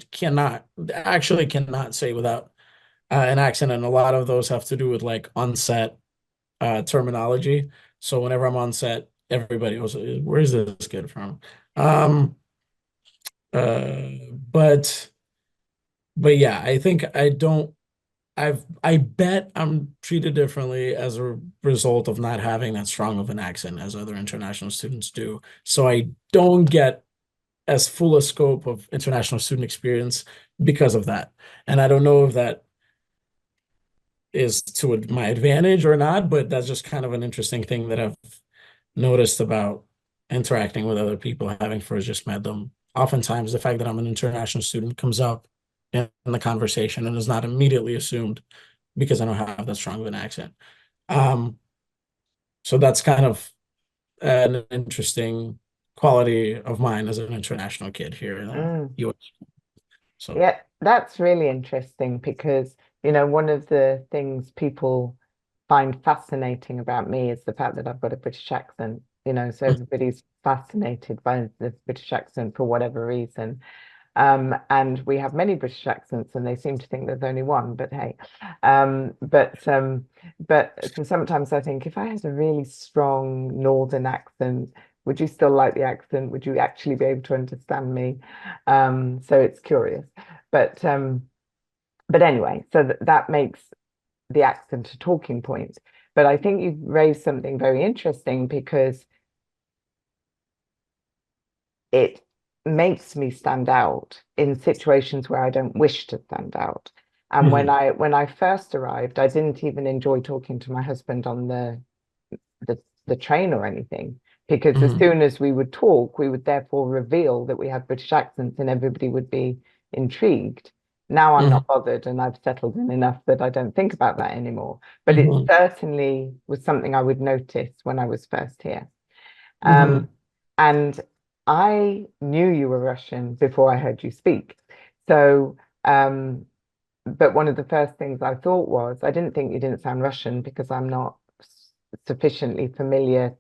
actually cannot say without an accent, and a lot of those have to do with like on-set terminology. So whenever I'm on set, everybody goes, "Where's this kid from?" Um, uh, but but yeah, I think I don't. I bet I'm treated differently as a result of not having that strong of an accent as other international students do. So I don't get as full a scope of international student experience because of that. And I don't know if that is to my advantage or not, but that's just kind of an interesting thing that I've noticed about interacting with other people, having first just met them. Oftentimes, the fact that I'm an international student comes up in the conversation and is not immediately assumed because I don't have that strong of an accent. Um, so that's kind of an interesting quality of mine as an international kid here in the Mm. US. So, Yeah, that's really interesting because, one of the things people find fascinating about me is the fact that I've got a British accent, so everybody's fascinated by the British accent for whatever reason. And we have many British accents, and they seem to think there's only one. But hey, but so sometimes I think if I had a really strong Northern accent, would you still like the accent? Would you actually be able to understand me? So it's curious, but um, but anyway, so that makes the accent a talking point. But I think you've raised something very interesting because it makes me stand out in situations where I don't wish to stand out. And when mhm, I first arrived, I didn't even enjoy talking to my husband on the train or anything, because as mhm, soon as we would talk, we would therefore reveal that we had British accents and everybody would be intrigued. Now I'm mhm, not bothered and I've settled in enough that I don't think about that anymore. But it mhm, certainly was something I would notice when I was first here. Um, mhm, and I knew you were Russian before I heard you speak. So, but one of the first things I thought was, I didn't think you didn't sound Russian because I'm not sufficiently familiar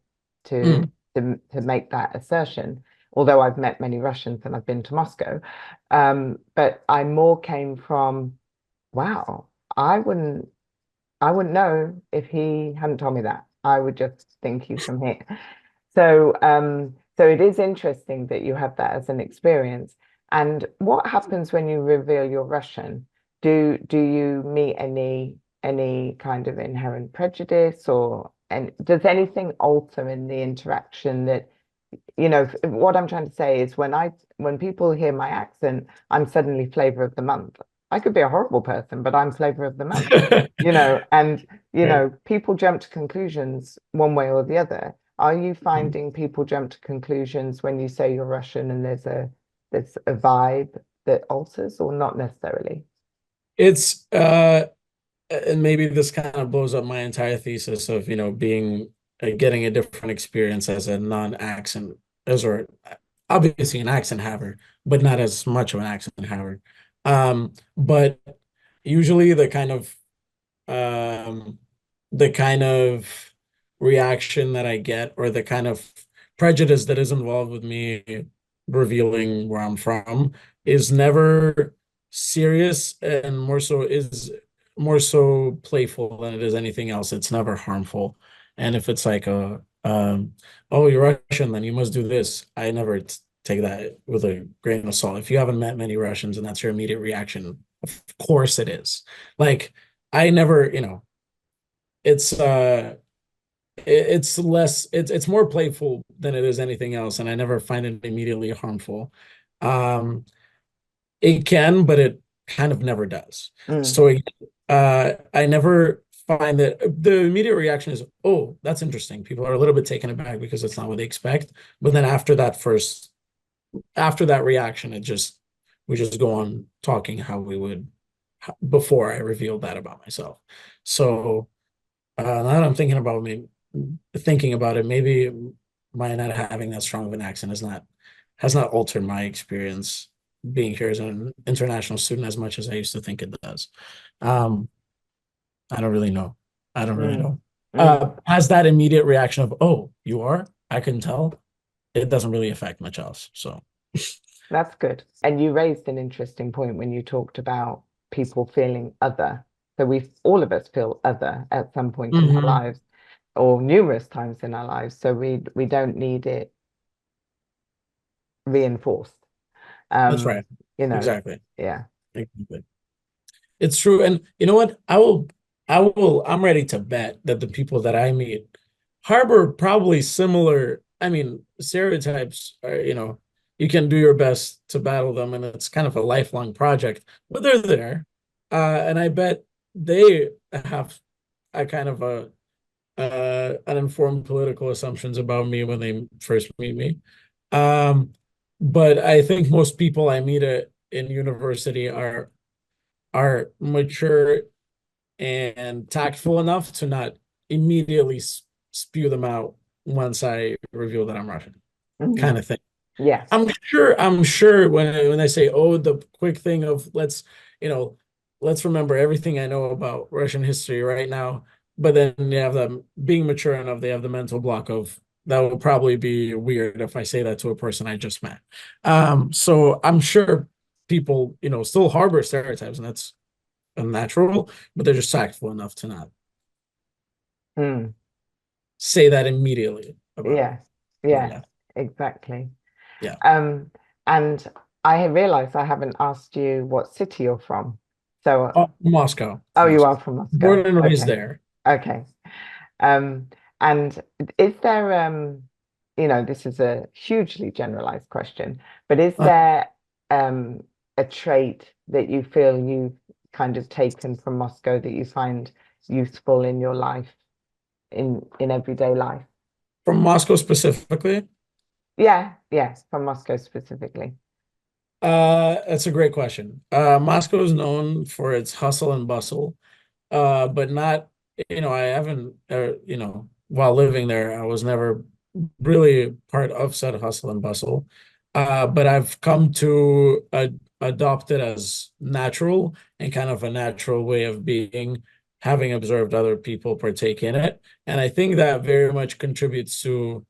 to mhm. to make that assertion. Although I've met many Russians and I've been to Moscow, but I more came from, wow, I wouldn't I wouldn't know if he hadn't told me that. I would just think he's from here. So it is interesting that you have that as an experience. And what happens when you reveal you're Russian? Do you meet any kind of inherent prejudice, or and does anything alter in the interaction that, what I'm trying to say is when people hear my accent, I'm suddenly flavor of the month. I could be a horrible person, but I'm flavor of the month, and Right. people jump to conclusions one way or the other. Are you Mhm. finding people jump to conclusions when you say you're Russian and there's a vibe that alters, or not necessarily? It's and maybe this kind of blows up my entire thesis of, being getting a different experience as a non-accent as or obviously an accent haver, but not as much of an accent haver. But usually um the kind of reaction that I get or the kind of prejudice that is involved with me revealing where I'm from is never serious and more so playful than it is anything else. It's never harmful. And if it's like oh, you're Russian, then you must do this. I never take that with a grain of salt. If you haven't met many Russians and that's your immediate reaction, of course it is. Like I never, it's it's more playful than it is anything else, and I never find it immediately harmful. Um, it can, but it kind of never does. Mm, So I never find that the immediate reaction is, oh, that's interesting. People are a little bit taken aback because it's not what they expect. But then after that reaction, we just go on talking how we would before I revealed that about myself. So now that I'm thinking about it, maybe my not having that strong of an accent has not altered my experience being here as an international student as much as I used to think it does. Um, I don't really know. I don't really mm, know. mm. Has that immediate reaction of, oh, you are? I can tell. It doesn't really affect much else. So, That's good. And you raised an interesting point when you talked about people feeling other. So all of us feel other at some point in our mhm, lives, or numerous times in our lives. So we don't need it reinforced. that's Um, right. you know, Exactly. yeah. Exactly. It's true. And you know what? I'm ready to bet that the people that I meet harbor probably similar, I mean, stereotypes are, you can do your best to battle them, and it's kind of a lifelong project, but they're there. And I bet they have a kind of uninformed political assumptions about me when they first meet me. Um, but I think most people I meet in university are mature and tactful enough to not immediately spew them out once I reveal that I'm Russian, kind Mhm. of thing. Yes. I'm sure when I say, oh, the quick thing of you know, let's remember everything I know about Russian history right now, but then you have them being mature enough, they have the mental block of that will probably be weird if I say that to a person I just met. So I'm sure people, still harbor stereotypes, and that's unnatural, but they're just tactful enough to not Mm. say that immediately about me. Yes. So Yes. yeah, Exactly. yeah. Um, and I realized I haven't asked you what city you're from. So, Oh, Moscow, oh, you Moscow. are from Born Moscow. and raised Okay. there. Okay. Um, and is there, this is a hugely generalized question, but is Uh, there um, a trait that you feel you've kind of taken from Moscow that you find useful in your life, in everyday life? from Moscow specifically, Yeah, yes, from Moscow specifically. that's a great question. Moscow is known for its hustle and bustle, but not, I haven't, while living there, I was never really part of said hustle and bustle. But I've come to adopt it as natural and kind of a natural way of being, having observed other people partake in it. And I think that very much contributes to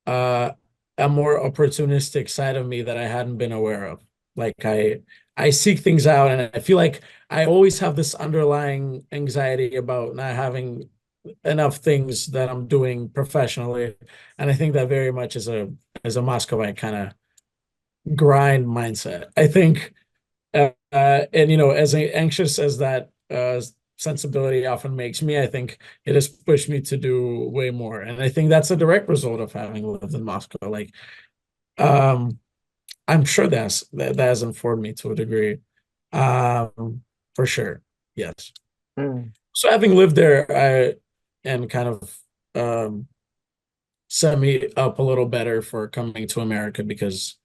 uh, a more opportunistic side of me that I hadn't been aware of. Like I seek things out, and I feel like I always have this underlying anxiety about not having enough things that I'm doing professionally. And I think that very much is a Moscowite kind of grind mindset. I think and as anxious as that sensibility often makes me, I think it has pushed me to do way more. And I think that's a direct result of having lived in Moscow. Like, um, I'm sure that has informed me to a degree. For sure. Yes. Mm, So having lived there, and kind of set me up a little better for coming to America because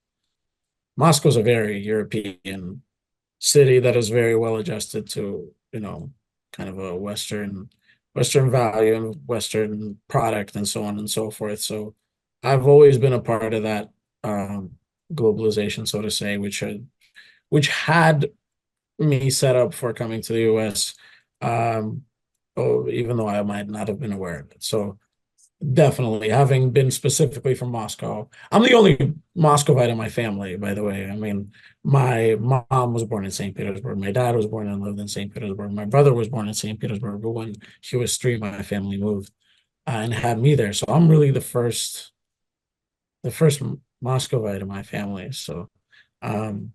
Moscow's a very European city that is very well adjusted to, kind of a Western value and Western product and so on and so forth. So I've always been a part of that um, globalization, so to say, which had me set up for coming to the US, um, even though I might not have been aware of it. So definitely, having been specifically from Moscow. I'm the only Muscovite in my family, by the way. I mean, my mom was born in St. Petersburg. My dad was born and lived in St. Petersburg. My brother was born in St. Petersburg. But when he was 3, my family moved and had me there. So I'm really the first Muscovite in my family. So, um,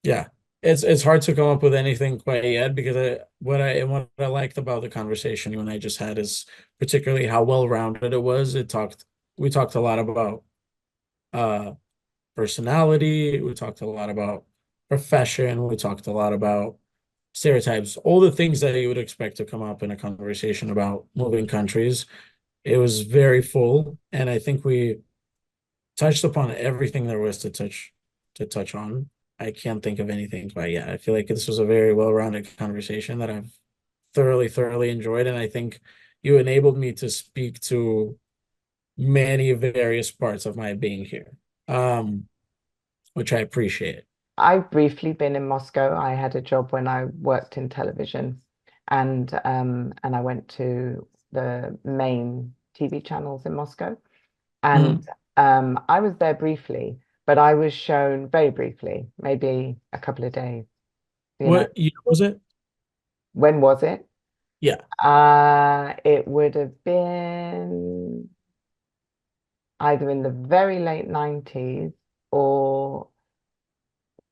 yeah, it's hard to come up with anything quite yet because what I liked about the conversation you and I just had is particularly how well-rounded it was. We talked a lot about uh personality, we talked a lot about profession, we talked a lot about stereotypes, all the things that you would expect to come up in a conversation about moving countries. It was very full, and I think we touched upon everything there was to touch on. I can't think of anything, but yeah, I feel like this was a very well-rounded conversation that I've thoroughly, thoroughly enjoyed, and I think you enabled me to speak to many various parts of my being here, which I appreciate. I've briefly been in Moscow. I had a job when I worked in television, and I went to the main TV channels in Moscow. And Mhm. I was there briefly, but I was shown very briefly, maybe a couple of days, you know. What year was it? When was it? Yeah. It would have been either in the very late 90s or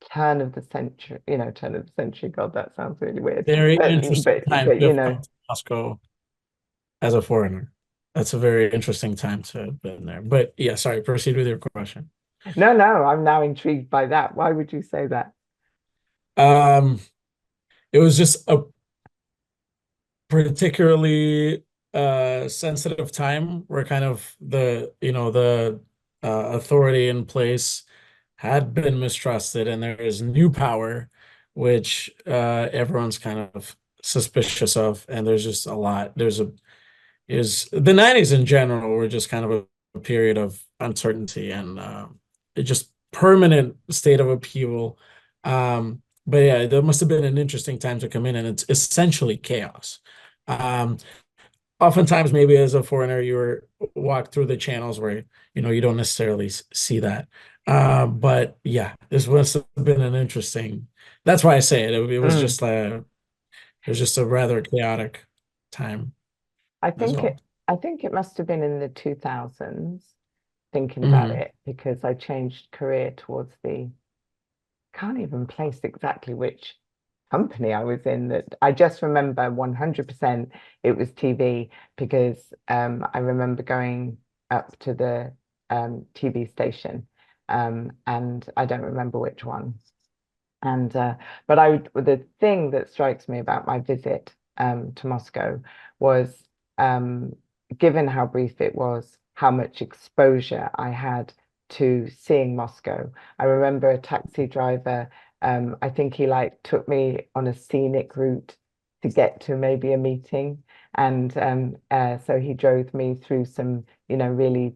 turn of the century, turn of the century. God, that sounds really weird. Very But interesting but time but to have come to Moscow as a foreigner. That's a very interesting time to have been there. But yeah, sorry, proceed with your question. no, no, I'm now intrigued by that. Why would you say that? Um, it was just a particularly sensitive time where kind of the authority in place had been mistrusted and there is new power which everyone's kind of suspicious of, and there's just a lot there's a is the 90s in general were just kind of a period of uncertainty and it just permanent state of upheaval. But yeah, that must have been an interesting time to come in, and it's essentially chaos. Um, Oftentimes, maybe as a foreigner, you were walk through the channels where you don't necessarily see that. But yeah, this must have been an interesting. That's why I say it. Mm. It was just a rather chaotic time I as think well. I think it must have been in the 2000s, thinking about Hmm. it, because I changed career towards the can't even place exactly which company I was in. That I just remember 100% it was TV, because I remember going up to the TV station, and I don't remember which one. And but the thing that strikes me about my visit to Moscow was, um, given how brief it was, how much exposure I had to seeing Moscow. I remember a taxi driver, I think he like took me on a scenic route to get to maybe a meeting. And so he drove me through some, really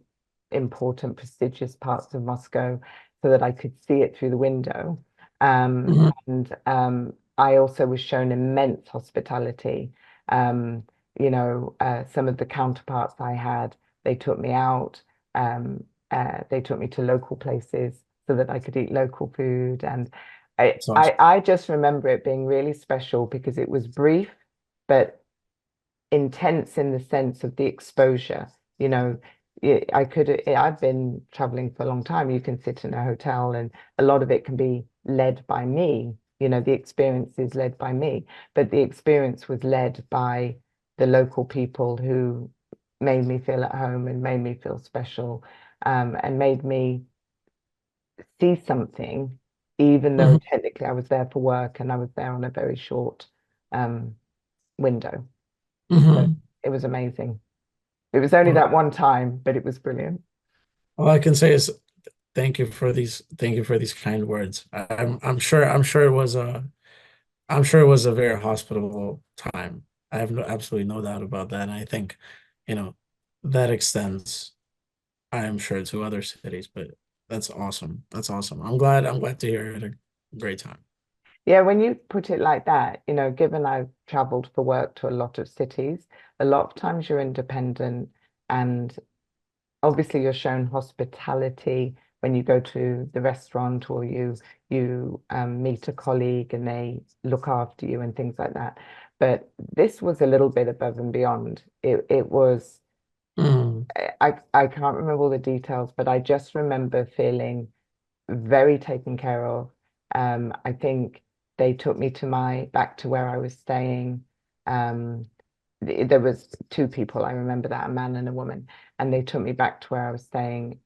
important, prestigious parts of Moscow so that I could see it through the window. Um, Hmm. and I also was shown immense hospitality. Um, some of the counterparts I had, they took me out. They took me to local places so that I could eat local food. And I, It's awesome. I, I just remember it being really special because it was brief, but intense in the sense of the exposure. You know, I've been traveling for a long time. You can sit in a hotel and a lot of it can be led by me. The experience is led by me, but the experience was led by the local people who made me feel at home and made me feel special, and made me see something, even though Hmm. technically I was there for work and I was there on a very short um, window. So Hmm. it was amazing. It was only Well, that one time, but it was brilliant. all I can say is thank you for these kind words. I'm sure it was a very hospitable time. I have absolutely no doubt about that. And I think, you know, that extends, I am sure, to other cities, but that's awesome. That's awesome. I'm glad to hear it. A great time. Yeah, when you put it like that, given I've traveled for work to a lot of cities, a lot of times you're independent, and obviously you're shown hospitality when you go to the restaurant, or you meet a colleague and they look after you and things like that. But this was a little bit above and beyond. It was Mm, I can't remember all the details, but I just remember feeling very taken care of. I think they took me to my back to where I was staying. Um, there was two people, I remember that, a man and a woman, and they took me back to where I was staying.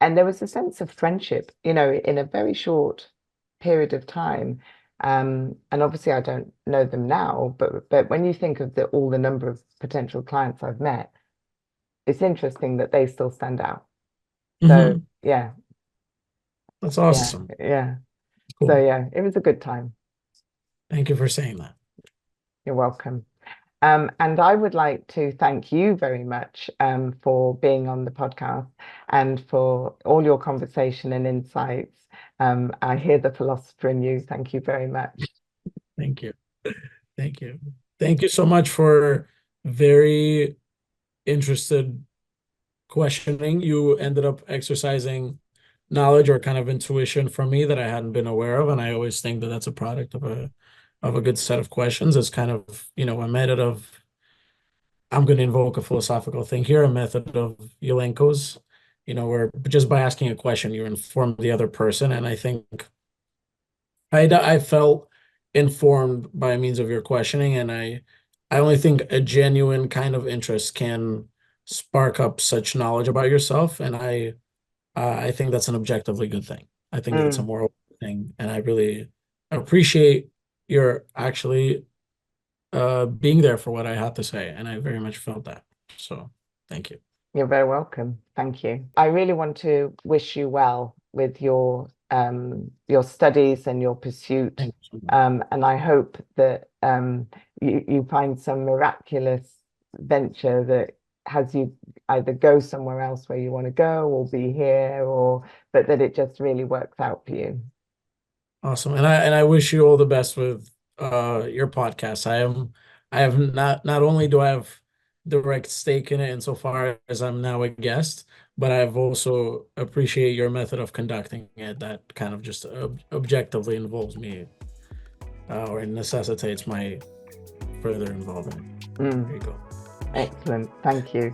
And there was a sense of friendship, in a very short period of time. And obviously I don't know them now, but when you think of all the number of potential clients I've met, it's interesting that they still stand out. So hmm. yeah, That's yeah, awesome. yeah. So Cool. yeah, it was a good time. Thank you for saying that. You're welcome. And I would like to thank you very much, for being on the podcast and for all your conversation and insights. I hear the philosopher in you. Thank you very much. Thank you. Thank you. Thank you so much for very interested questioning. You ended up exercising knowledge or kind of intuition from me that I hadn't been aware of, and I always think that that's a product of a good set of questions. It's kind of, a method of I'm going to invoke a philosophical thing here, a method of Yelenko's, where just by asking a question, you inform the other person. And I think I felt informed by means of your questioning, and I only think a genuine kind of interest can spark up such knowledge about yourself, and I think that's an objectively good thing. I think that's a Mm, moral thing, and I really appreciate your actually being there for what I had to say, and I very much felt that. So thank you. you're very welcome. Thank you. I really want to wish you well with your studies and your pursuit. Thank you so much. And I hope that you find some miraculous venture that has you either go somewhere else where you want to go or be here, or but that it just really works out for you. Awesome. And I wish you all the best with your podcast. I have not only do I have direct stake in it insofar as I'm now a guest, but I've also appreciate your method of conducting it that kind of just objectively involves me or necessitates my further involvement. There Mm, you go. excellent. Thank you.